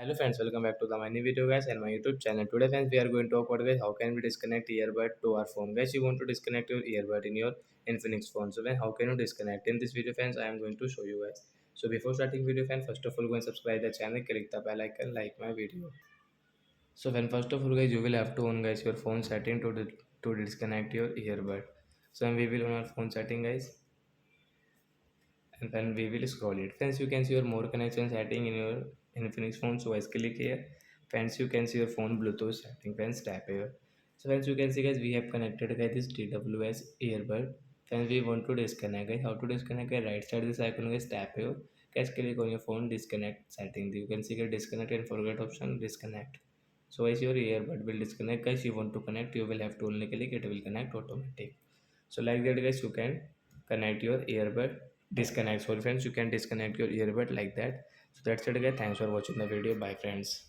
Hello friends, welcome back to the my new video guys and my YouTube channel. Today friends, we are going to talk about guys how can we disconnect earbud to our phone. Guys, you want to disconnect your earbud in your Infinix phone. So then how can you disconnect? In this video friends, I am going to show you guys. So before starting video friends, first of all go and subscribe the channel, click the bell icon, like my video. So when first of all guys, you will have to on guys your phone setting to disconnect your earbud. So when we will on our phone setting guys, and then we will scroll it. Friends, you can see your more connection setting in your Infinix phone. So I click here. Friends, you can see your phone Bluetooth setting. Friends, tap here. So friends, you can see guys, we have connected guys this TWS earbud. Friends, we want to disconnect guys. How to disconnect guys? Right side this icon guys, tap here. Guys, click on your phone disconnect setting. You can see guys disconnect and forget option disconnect. So as your earbud will disconnect guys, you want to connect, you will have to only click, it will connect automatic. So like that guys, you can connect your earbud disconnect. So friends, you can disconnect your earbud like that. So that's it guys, thanks for watching the video. Bye friends.